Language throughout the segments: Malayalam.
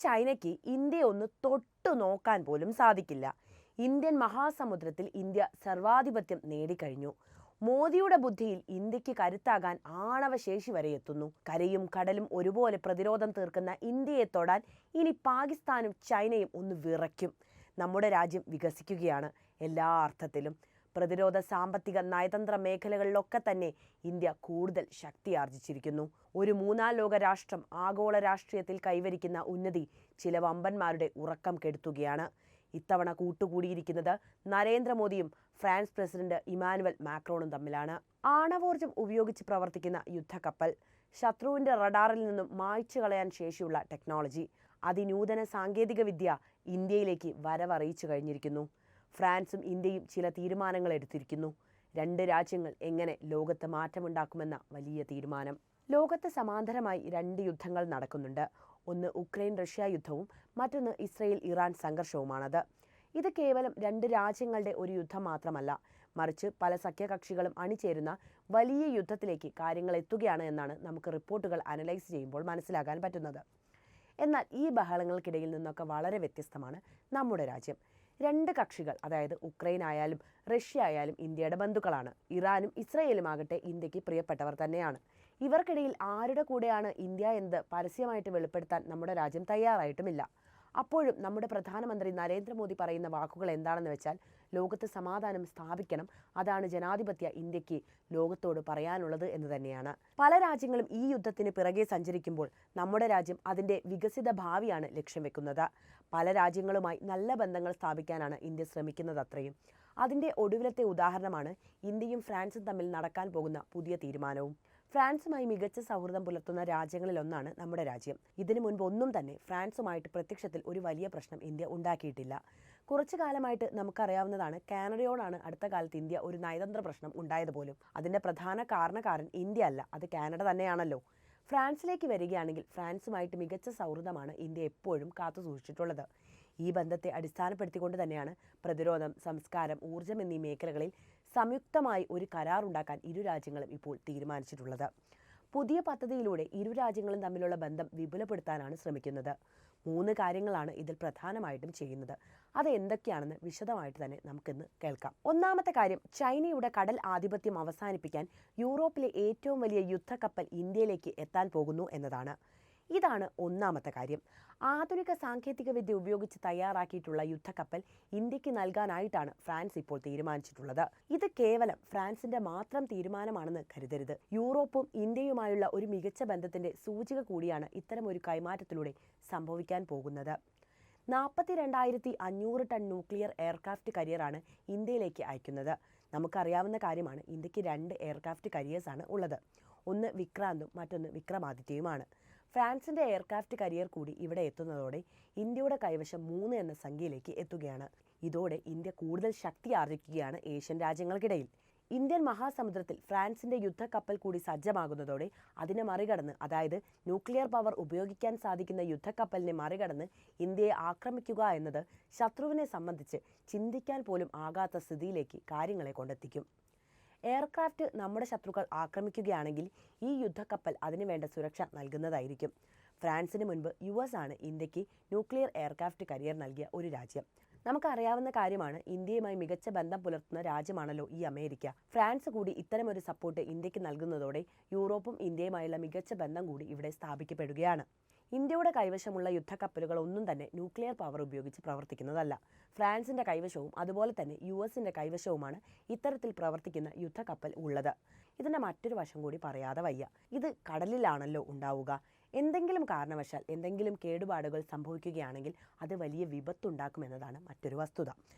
ചൈനയ്ക്ക് ഇന്ത്യയെ ഒന്ന് തൊട്ടു നോക്കാൻ പോലും സാധിക്കില്ല. ഇന്ത്യൻ മഹാസമുദ്രത്തിൽ ഇന്ത്യ സർവാധിപത്യം നേടിക്കഴിഞ്ഞു. മോദിയുടെ ബുദ്ധിയിൽ ഇന്ത്യക്ക് കരുത്താകാൻ ആണവശേഷി വരെ എത്തുന്നു. കരയും കടലും ഒരുപോലെ പ്രതിരോധം തീർക്കുന്ന ഇന്ത്യയെ തൊടാൻ ഇനി പാകിസ്ഥാനും ചൈനയും ഒന്ന് വിറയ്ക്കും. നമ്മുടെ രാജ്യം വികസിക്കുകയാണ് എല്ലാ അർത്ഥത്തിലും. പ്രതിരോധ, സാമ്പത്തിക, നയതന്ത്ര മേഖലകളിലൊക്കെ തന്നെ ഇന്ത്യ കൂടുതൽ ശക്തിയാർജിച്ചിരിക്കുന്നു. ഒരു മൂന്നാം ലോക രാഷ്ട്രം ആഗോള രാഷ്ട്രീയത്തിൽ കൈവരിക്കുന്ന ഉന്നതി ചില വമ്പന്മാരുടെ ഉറക്കം കെടുത്തുകയാണ്. ഇത്തവണ കൂട്ടുകൂടിയിരിക്കുന്നത് നരേന്ദ്രമോദിയും ഫ്രാൻസ് പ്രസിഡന്റ് ഇമാനുവൽ മാക്രോണും തമ്മിലാണ്. ആണവോർജം ഉപയോഗിച്ച് പ്രവർത്തിക്കുന്ന യുദ്ധക്കപ്പൽ, ശത്രുവിന്റെ റഡാറിൽ നിന്നും മായ്ച്ചു കളയാൻ ശേഷിയുള്ള ടെക്നോളജി, അതിനൂതന സാങ്കേതിക വിദ്യ ഇന്ത്യയിലേക്ക് വരവറിയിച്ചു കഴിഞ്ഞിരിക്കുന്നു. ഫ്രാൻസും ഇന്ത്യയും ചില തീരുമാനങ്ങൾ എടുത്തിരിക്കുന്നു. രണ്ട് രാജ്യങ്ങൾ എങ്ങനെ ലോകത്ത് മാറ്റമുണ്ടാക്കുമെന്ന വലിയ തീരുമാനം. ലോകത്ത് സമാന്തരമായി രണ്ട് യുദ്ധങ്ങൾ നടക്കുന്നുണ്ട്. ഒന്ന് ഉക്രൈൻ റഷ്യ യുദ്ധവും മറ്റൊന്ന് ഇസ്രയേൽ ഇറാൻ സംഘർഷവുമാണത്. ഇത് കേവലം രണ്ട് രാജ്യങ്ങളുടെ ഒരു യുദ്ധം മാത്രമല്ല, മറിച്ച് പല സഖ്യകക്ഷികളും അണിചേരുന്ന വലിയ യുദ്ധത്തിലേക്ക് കാര്യങ്ങൾ എത്തുകയാണ് എന്നാണ് നമുക്ക് റിപ്പോർട്ടുകൾ അനലൈസ് ചെയ്യുമ്പോൾ മനസ്സിലാക്കാൻ പറ്റുന്നത്. എന്നാൽ ഈ ബഹളങ്ങൾക്കിടയിൽ നിന്നൊക്കെ വളരെ വ്യത്യസ്തമാണ് നമ്മുടെ രാജ്യം. രണ്ട് കക്ഷികൾ, അതായത് ഉക്രൈൻ ആയാലും റഷ്യ ആയാലും ഇന്ത്യയുടെ ബന്ധുക്കളാണ്. ഇറാനും ഇസ്രയേലുമാകട്ടെ ഇന്ത്യക്ക് പ്രിയപ്പെട്ടവർ തന്നെയാണ്. ഇവർക്കിടയിൽ ആരുടെ കൂടെയാണ് ഇന്ത്യ എന്നത് പരസ്യമായിട്ട് വെളിപ്പെടുത്താൻ നമ്മുടെ രാജ്യം തയ്യാറായിട്ടുമില്ല. അപ്പോഴും നമ്മുടെ പ്രധാനമന്ത്രി നരേന്ദ്രമോദി പറയുന്ന വാക്കുകൾ എന്താണെന്ന് വെച്ചാൽ, ലോകത്ത് സമാധാനം സ്ഥാപിക്കണം, അതാണ് ജനാധിപത്യ ഇന്ത്യക്ക് ലോകത്തോട് പറയാനുള്ളത് എന്ന് തന്നെയാണ്. പല രാജ്യങ്ങളും ഈ യുദ്ധത്തിന് പിറകെ സഞ്ചരിക്കുമ്പോൾ നമ്മുടെ രാജ്യം അതിൻ്റെ വികസിത ഭാവിയാണ് ലക്ഷ്യം വെക്കുന്നത്. പല രാജ്യങ്ങളുമായി നല്ല ബന്ധങ്ങൾ സ്ഥാപിക്കാനാണ് ഇന്ത്യ ശ്രമിക്കുന്നത് അത്രയും. അതിൻ്റെ ഒടുവിലത്തെ ഉദാഹരണമാണ് ഇന്ത്യയും ഫ്രാൻസും തമ്മിൽ നടക്കാൻ പോകുന്ന പുതിയ തീരുമാനവും. ഫ്രാൻസുമായി മികച്ച സൗഹൃദം പുലർത്തുന്ന രാജ്യങ്ങളിലൊന്നാണ് നമ്മുടെ രാജ്യം. ഇതിനു മുൻപ് ഒന്നും തന്നെ ഫ്രാൻസുമായിട്ട് പ്രത്യക്ഷത്തിൽ ഒരു വലിയ പ്രശ്നം ഇന്ത്യ ഉണ്ടാക്കിയിട്ടില്ല. കുറച്ചു കാലമായിട്ട് നമുക്കറിയാവുന്നതാണ്, കാനഡയോടാണ് അടുത്ത കാലത്ത് ഇന്ത്യ ഒരു നയതന്ത്ര പ്രശ്നം ഉണ്ടായത് പോലും. അതിൻ്റെ പ്രധാന കാരണക്കാരൻ ഇന്ത്യ അല്ല, അത് കാനഡ തന്നെയാണല്ലോ. ഫ്രാൻസിലേക്ക് വരികയാണെങ്കിൽ ഫ്രാൻസുമായിട്ട് മികച്ച സൗഹൃദമാണ് ഇന്ത്യ എപ്പോഴും കാത്തു സൂക്ഷിച്ചിട്ടുള്ളത്. ഈ ബന്ധത്തെ അടിസ്ഥാനപ്പെടുത്തിക്കൊണ്ട് തന്നെയാണ് പ്രതിരോധം, സംസ്കാരം, ഊർജ്ജം എന്നീ മേഖലകളിൽ സംയുക്തമായി ഒരു കരാറുണ്ടാക്കാൻ ഇരു രാജ്യങ്ങളും ഇപ്പോൾ തീരുമാനിച്ചിട്ടുള്ളത്. പുതിയ പദ്ധതിയിലൂടെ ഇരു രാജ്യങ്ങളും തമ്മിലുള്ള ബന്ധം വിപുലപ്പെടുത്താനാണ് ശ്രമിക്കുന്നത്. 3 കാര്യങ്ങളാണ് ഇതിൽ പ്രധാനമായിട്ടും ചെയ്യുന്നത്. അത് എന്തൊക്കെയാണെന്ന് വിശദമായിട്ട് തന്നെ നമുക്കിന്ന് കേൾക്കാം. ഒന്നാമത്തെ കാര്യം, ചൈനയുടെ കടൽ ആധിപത്യം അവസാനിപ്പിക്കാൻ യൂറോപ്പിലെ ഏറ്റവും വലിയ യുദ്ധക്കപ്പൽ ഇന്ത്യയിലേക്ക് എത്താൻ പോകുന്നു എന്നതാണ്. ഇതാണ് ഒന്നാമത്തെ കാര്യം. ആധുനിക സാങ്കേതിക വിദ്യ ഉപയോഗിച്ച് തയ്യാറാക്കിയിട്ടുള്ള യുദ്ധക്കപ്പൽ ഇന്ത്യക്ക് നൽകാനായിട്ടാണ് ഫ്രാൻസ് ഇപ്പോൾ തീരുമാനിച്ചിട്ടുള്ളത്. ഇത് കേവലം ഫ്രാൻസിന്റെ മാത്രം തീരുമാനമാണെന്ന് കരുതരുത്. യൂറോപ്പും ഇന്ത്യയുമായുള്ള ഒരു മികച്ച ബന്ധത്തിന്റെ സൂചിക കൂടിയാണ് ഇത്തരം ഒരു കൈമാറ്റത്തിലൂടെ സംഭവിക്കാൻ പോകുന്നത്. 42,500 ടൺ ന്യൂക്ലിയർ എയർക്രാഫ്റ്റ് കരിയറാണ് ഇന്ത്യയിലേക്ക് അയക്കുന്നത്. നമുക്കറിയാവുന്ന കാര്യമാണ്, ഇന്ത്യക്ക് 2 എയർക്രാഫ്റ്റ് കരിയേഴ്സാണ് ഉള്ളത്. ഒന്ന് വിക്രാന്തും മറ്റൊന്ന് വിക്രമാദിത്യയുമാണ്. ഫ്രാൻസിന്റെ എയർക്രാഫ്റ്റ് കരിയർ കൂടി ഇവിടെ എത്തുന്നതോടെ ഇന്ത്യയുടെ കൈവശം 3 എന്ന സംഖ്യയിലേക്ക് എത്തുകയാണ്. ഇതോടെ ഇന്ത്യ കൂടുതൽ ശക്തി ആർജിക്കുകയാണ് ഏഷ്യൻ രാജ്യങ്ങൾക്കിടയിൽ. ഇന്ത്യൻ മഹാസമുദ്രത്തിൽ ഫ്രാൻസിന്റെ യുദ്ധക്കപ്പൽ കൂടി സജ്ജമാകുന്നതോടെ അതിനെ മറികടന്ന്, അതായത് ന്യൂക്ലിയർ പവർ ഉപയോഗിക്കാൻ സാധിക്കുന്ന യുദ്ധക്കപ്പലിനെ മറികടന്ന് ഇന്ത്യയെ ആക്രമിക്കുക എന്നത് ശത്രുവിനെ സംബന്ധിച്ച് ചിന്തിക്കാൻ പോലും ആകാത്ത സ്ഥിതിയിലേക്ക് കാര്യങ്ങളെ കൊണ്ടെത്തിക്കും. എയർക്രാഫ്റ്റ് നമ്മുടെ ശത്രുക്കൾ ആക്രമിക്കുകയാണെങ്കിൽ ഈ യുദ്ധക്കപ്പൽ അതിനുവേണ്ട സുരക്ഷ നൽകുന്നതായിരിക്കും. ഫ്രാൻസിന് മുൻപ് US ആണ് ഇന്ത്യക്ക് ന്യൂക്ലിയർ എയർക്രാഫ്റ്റ് കരിയർ നൽകിയ ഒരു രാജ്യം. നമുക്കറിയാവുന്ന കാര്യമാണ്, ഇന്ത്യയുമായി മികച്ച ബന്ധം പുലർത്തുന്ന രാജ്യമാണല്ലോ ഈ അമേരിക്ക. ഫ്രാൻസ് കൂടി ഇത്തരമൊരു സപ്പോർട്ട് ഇന്ത്യക്ക് നൽകുന്നതോടെ യൂറോപ്പും ഇന്ത്യയുമായുള്ള മികച്ച ബന്ധം കൂടി ഇവിടെ സ്ഥാപിക്കപ്പെടുകയാണ്. ഇന്ത്യയുടെ കൈവശമുള്ള യുദ്ധക്കപ്പലുകൾ ഒന്നും തന്നെ ന്യൂക്ലിയർ പവർ ഉപയോഗിച്ച് പ്രവർത്തിക്കുന്നതല്ല. ഫ്രാൻസിന്റെ കൈവശവും അതുപോലെ തന്നെ USന്റെ കൈവശവുമാണ് ഇത്തരത്തിൽ പ്രവർത്തിക്കുന്ന യുദ്ധക്കപ്പൽ ഉള്ളത്. ഇതിന്റെ മറ്റൊരു വശം കൂടി പറയാതെ വയ്യ. ഇത് കടലിലാണല്ലോ ഉണ്ടാവുക. എന്തെങ്കിലും കാരണവശാൽ എന്തെങ്കിലും കേടുപാടുകൾ സംഭവിക്കുകയാണെങ്കിൽ അത് വലിയ വിപത്തുണ്ടാക്കുമെന്നതാണ് മറ്റൊരു വസ്തുത.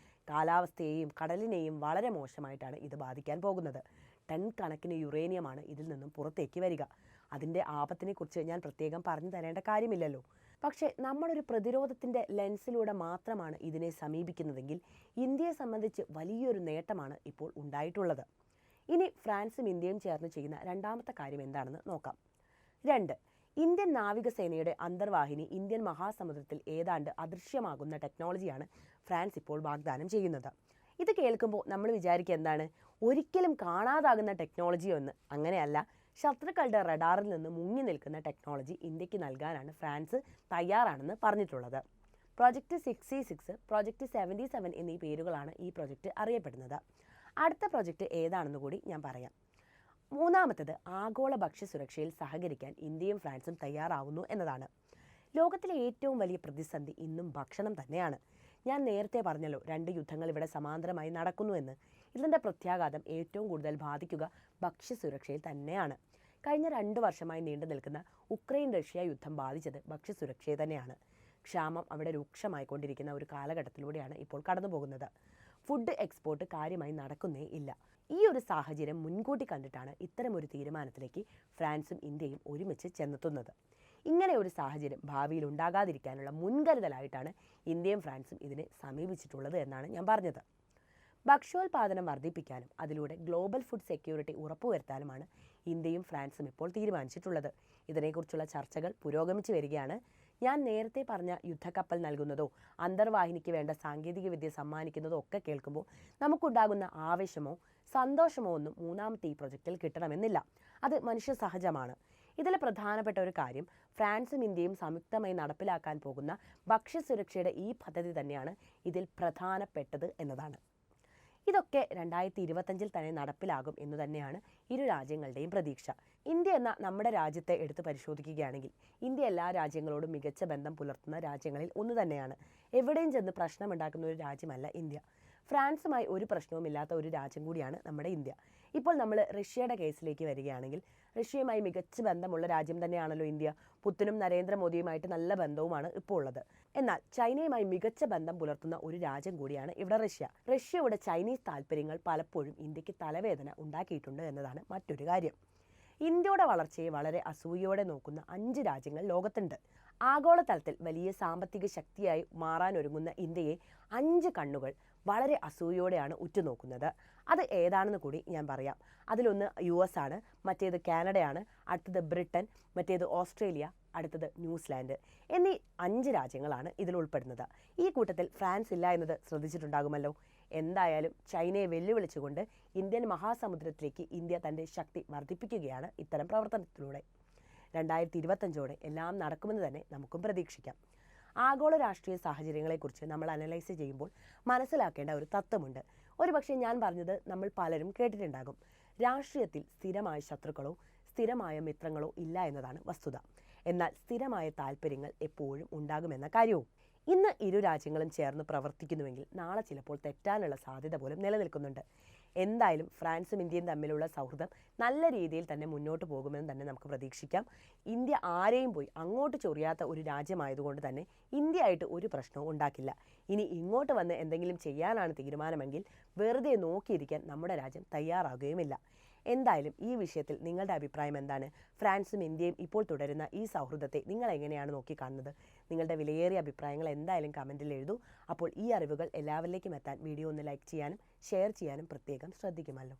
കാലാവസ്ഥയെയും കടലിനെയും വളരെ മോശമായിട്ടാണ് ഇത് ബാധിക്കാൻ പോകുന്നത്. ടൺ കണക്കിന് യുറേനിയമാണ് ഇതിൽ നിന്നും പുറത്തേക്ക് വരിക. അതിൻ്റെ ആപത്തിനെക്കുറിച്ച് ഞാൻ പ്രത്യേകം പറഞ്ഞു തരേണ്ട കാര്യമില്ലല്ലോ. പക്ഷേ നമ്മളൊരു പ്രതിരോധത്തിൻ്റെ ലെൻസിലൂടെ മാത്രമാണ് ഇതിനെ സമീപിക്കുന്നതെങ്കിൽ ഇന്ത്യയെ സംബന്ധിച്ച് വലിയൊരു നേട്ടമാണ് ഇപ്പോൾ ഉണ്ടായിട്ടുള്ളത്. ഇനി ഫ്രാൻസും ഇന്ത്യയും ചേർന്ന് ചെയ്യുന്ന രണ്ടാമത്തെ കാര്യം എന്താണെന്ന് നോക്കാം. 2. ഇന്ത്യൻ നാവികസേനയുടെ അന്തർവാഹിനി ഇന്ത്യൻ മഹാസമുദ്രത്തിൽ ഏതാണ്ട് അദൃശ്യമാകുന്ന ടെക്നോളജിയാണ് ഫ്രാൻസ് ഇപ്പോൾ വാഗ്ദാനം ചെയ്യുന്നത്. ഇത് കേൾക്കുമ്പോൾ നമ്മൾ വിചാരിക്കുക എന്താണ്, ഒരിക്കലും കാണാതാകുന്ന ടെക്നോളജിയോ എന്ന്. അങ്ങനെയല്ല, ശത്രുക്കളുടെ റഡാറിൽ നിന്ന് മുങ്ങി നിൽക്കുന്ന ടെക്നോളജി ഇന്ത്യക്ക് നൽകാനാണ് ഫ്രാൻസ് തയ്യാറാണെന്ന് പറഞ്ഞിട്ടുള്ളത്. പ്രോജക്റ്റ് 66, പ്രോജക്റ്റ് 77 എന്നീ പേരുകളാണ് ഈ പ്രോജക്റ്റ് അറിയപ്പെടുന്നത്. അടുത്ത പ്രോജക്റ്റ് ഏതാണെന്ന് കൂടി ഞാൻ പറയാം. മൂന്നാമത്തേത് ആഗോള ഭക്ഷ്യസുരക്ഷയിൽ സഹകരിക്കാൻ ഇന്ത്യയും ഫ്രാൻസും തയ്യാറാവുന്നു എന്നതാണ്. ലോകത്തിലെ ഏറ്റവും വലിയ പ്രതിസന്ധി ഇന്നും ഭക്ഷണം തന്നെയാണ്. ഞാൻ നേരത്തെ പറഞ്ഞല്ലോ, 2 യുദ്ധങ്ങൾ ഇവിടെ സമാന്തരമായി നടക്കുന്നുവെന്ന്. ഇതിൻ്റെ പ്രത്യാഘാതം ഏറ്റവും കൂടുതൽ ബാധിക്കുക ഭക്ഷ്യസുരക്ഷയിൽ തന്നെയാണ്. കഴിഞ്ഞ 2 വർഷമായി നീണ്ടു നിൽക്കുന്ന ഉക്രൈൻ-റഷ്യ യുദ്ധം ബാധിച്ചത് ഭക്ഷ്യസുരക്ഷയെ തന്നെയാണ്. ക്ഷാമം അവിടെ രൂക്ഷമായിക്കൊണ്ടിരിക്കുന്ന ഒരു കാലഘട്ടത്തിലൂടെയാണ് ഇപ്പോൾ കടന്നുപോകുന്നത്. ഫുഡ് എക്സ്പോർട്ട് കാര്യമായി നടക്കുന്നേ ഇല്ല. ഈ ഒരു സാഹചര്യം മുൻകൂട്ടി കണ്ടിട്ടാണ് ഇത്തരമൊരു തീരുമാനത്തിലേക്ക് ഫ്രാൻസും ഇന്ത്യയും ഒരുമിച്ച് ചെന്നെത്തുന്നത്. ഇങ്ങനെ ഒരു സാഹചര്യം ഭാവിയിൽ ഉണ്ടാകാതിരിക്കാനുള്ള മുൻകരുതലായിട്ടാണ് ഇന്ത്യയും ഫ്രാൻസും ഇതിനെ സമീപിച്ചിട്ടുള്ളത് എന്നാണ് ഞാൻ പറഞ്ഞത്. ഭക്ഷ്യോൽപാദനം വർദ്ധിപ്പിക്കാനും അതിലൂടെ ഗ്ലോബൽ ഫുഡ് സെക്യൂരിറ്റി ഉറപ്പുവരുത്താനുമാണ് ഇന്ത്യയും ഫ്രാൻസും ഇപ്പോൾ തീരുമാനിച്ചിട്ടുള്ളത്. ഇതിനെക്കുറിച്ചുള്ള ചർച്ചകൾ പുരോഗമിച്ചു വരികയാണ്. ഞാൻ നേരത്തെ പറഞ്ഞ യുദ്ധക്കപ്പൽ നൽകുന്നതോ അന്തർവാഹിനിക്ക് വേണ്ട സാങ്കേതികവിദ്യ സമ്മാനിക്കുന്നതോ ഒക്കെ കേൾക്കുമ്പോൾ നമുക്കുണ്ടാകുന്ന ആവേശമോ സന്തോഷമോ ഒന്നും മൂന്നാമത്തെ ഈ പ്രൊജക്റ്റിൽ കിട്ടണമെന്നില്ല. അത് മനുഷ്യ സഹജമാണ്. ഇതിൽ പ്രധാനപ്പെട്ട ഒരു കാര്യം, ഫ്രാൻസും ഇന്ത്യയും സംയുക്തമായി നടപ്പിലാക്കാൻ പോകുന്ന ഭക്ഷ്യസുരക്ഷയുടെ ഈ പദ്ധതി തന്നെയാണ് ഇതിൽ പ്രധാനപ്പെട്ടത് എന്നതാണ്. ഇതൊക്കെ 2025 തന്നെ നടപ്പിലാകും എന്നു തന്നെയാണ് ഇരു രാജ്യങ്ങളുടെയും പ്രതീക്ഷ. ഇന്ത്യ എന്ന നമ്മുടെ രാജ്യത്തെ എടുത്ത് പരിശോധിക്കുകയാണെങ്കിൽ ഇന്ത്യ എല്ലാ രാജ്യങ്ങളോടും മികച്ച ബന്ധം പുലർത്തുന്ന രാജ്യങ്ങളിൽ ഒന്ന് തന്നെയാണ്. എവിടെയും ചെന്ന് പ്രശ്നമുണ്ടാക്കുന്ന ഒരു രാജ്യമല്ല ഇന്ത്യ. ഫ്രാൻസുമായി ഒരു പ്രശ്നവുമില്ലാത്ത ഒരു രാജ്യം കൂടിയാണ് നമ്മുടെ ഇന്ത്യ. ഇപ്പോൾ നമ്മൾ റഷ്യയുടെ കേസിലേക്ക് വരികയാണെങ്കിൽ, റഷ്യയുമായി മികച്ച ബന്ധമുള്ള രാജ്യം തന്നെയാണല്ലോ ഇന്ത്യ. പുത്തിനും നരേന്ദ്രമോദിയുമായിട്ട് നല്ല ബന്ധവുമാണ് ഇപ്പോൾ ഉള്ളത്. എന്നാൽ ചൈനയുമായി മികച്ച ബന്ധം പുലർത്തുന്ന ഒരു രാജ്യം കൂടിയാണ് ഇവിടെ റഷ്യ. റഷ്യയുടെ ചൈനീസ് താല്പര്യങ്ങൾ പലപ്പോഴും ഇന്ത്യക്ക് തലവേദന ഉണ്ടാക്കിയിട്ടുണ്ട് എന്നതാണ് മറ്റൊരു കാര്യം. ഇന്ത്യയുടെ വളർച്ചയെ വളരെ അസൂയയോടെ നോക്കുന്ന 5 രാജ്യങ്ങൾ ലോകത്തുണ്ട്. ആഗോളതലത്തിൽ വലിയ സാമ്പത്തിക ശക്തിയായി മാറാനൊരുങ്ങുന്ന ഇന്ത്യയെ 5 കണ്ണുകൾ വളരെ അസൂയയോടെയാണ് ഉറ്റുനോക്കുന്നത്. അത് ഏതാണെന്ന് കൂടി ഞാൻ പറയാം. അതിലൊന്ന് US ആണ്, മറ്റേത് കാനഡയാണ്, അടുത്തത് ബ്രിട്ടൻ, മറ്റേത് ഓസ്ട്രേലിയ, അടുത്തത് ന്യൂസിലാൻഡ് എന്നീ 5 രാജ്യങ്ങളാണ് ഇതിൽ ഉൾപ്പെടുന്നത്. ഈ കൂട്ടത്തിൽ ഫ്രാൻസ് ഇല്ല എന്നത് ശ്രദ്ധിച്ചിട്ടുണ്ടാകുമല്ലോ. എന്തായാലും ചൈനയെ വെല്ലുവിളിച്ചുകൊണ്ട് ഇന്ത്യൻ മഹാസമുദ്രത്തിലേക്ക് ഇന്ത്യ തൻ്റെ ശക്തി വർദ്ധിപ്പിക്കുകയാണ് ഇത്തരം പ്രവർത്തനത്തിലൂടെ. 2025 എല്ലാം നടക്കുമെന്ന് തന്നെ നമുക്കും പ്രതീക്ഷിക്കാം. ആഗോള രാഷ്ട്രീയ സാഹചര്യങ്ങളെക്കുറിച്ച് നമ്മൾ അനലൈസ് ചെയ്യുമ്പോൾ മനസ്സിലാക്കേണ്ട ഒരു തത്വമുണ്ട്. ഒരുപക്ഷെ ഞാൻ പറഞ്ഞത് നമ്മൾ പലരും കേട്ടിട്ടുണ്ടാകും. രാഷ്ട്രീയത്തിൽ സ്ഥിരമായ ശത്രുക്കളോ സ്ഥിരമായ മിത്രങ്ങളോ ഇല്ല എന്നതാണ് വസ്തുത. എന്നാൽ സ്ഥിരമായ താല്പര്യങ്ങൾ എപ്പോഴും ഉണ്ടാകുമെന്ന കാര്യവും. ഇന്ന് ഇരു രാജ്യങ്ങളും ചേർന്ന് പ്രവർത്തിക്കുന്നുവെങ്കിൽ നാളെ ചിലപ്പോൾ തെറ്റാനുള്ള സാധ്യത പോലും നിലനിൽക്കുന്നുണ്ട്. എന്തായാലും ഫ്രാൻസും ഇന്ത്യയും തമ്മിലുള്ള സൗഹൃദം നല്ല രീതിയിൽ തന്നെ മുന്നോട്ട് പോകുമെന്ന് തന്നെ നമുക്ക് പ്രതീക്ഷിക്കാം. ഇന്ത്യ ആരെയും പോയി അങ്ങോട്ട് ചൊറിയാത്ത ഒരു രാജ്യമായതുകൊണ്ട് തന്നെ ഇന്ത്യ ആയിട്ട് ഒരു പ്രശ്നവും ഉണ്ടാക്കില്ല. ഇനി ഇങ്ങോട്ട് വന്ന് എന്തെങ്കിലും ചെയ്യാനാണ് തീരുമാനമെങ്കിൽ വെറുതെ നോക്കിയിരിക്കാൻ നമ്മുടെ രാജ്യം തയ്യാറാകുകയുമില്ല. എന്തായാലും ഈ വിഷയത്തിൽ നിങ്ങളുടെ അഭിപ്രായം എന്താണ്? ഫ്രാൻസും ഇന്ത്യയും ഇപ്പോൾ തുടരുന്ന ഈ സൗഹൃദത്തെ നിങ്ങൾ എങ്ങനെയാണ് നോക്കിക്കാണുന്നത്? നിങ്ങളുടെ വിലയേറിയ അഭിപ്രായങ്ങൾ എന്തായാലും കമൻറ്റിൽ എഴുതൂ. അപ്പോൾ ഈ അറിവുകൾ എല്ലാവരിലേക്കും എത്താൻ വീഡിയോ ഒന്ന് ലൈക്ക് ചെയ്യാനും ഷെയർ ചെയ്യാനും പ്രത്യേകം ശ്രദ്ധിക്കുമല്ലോ.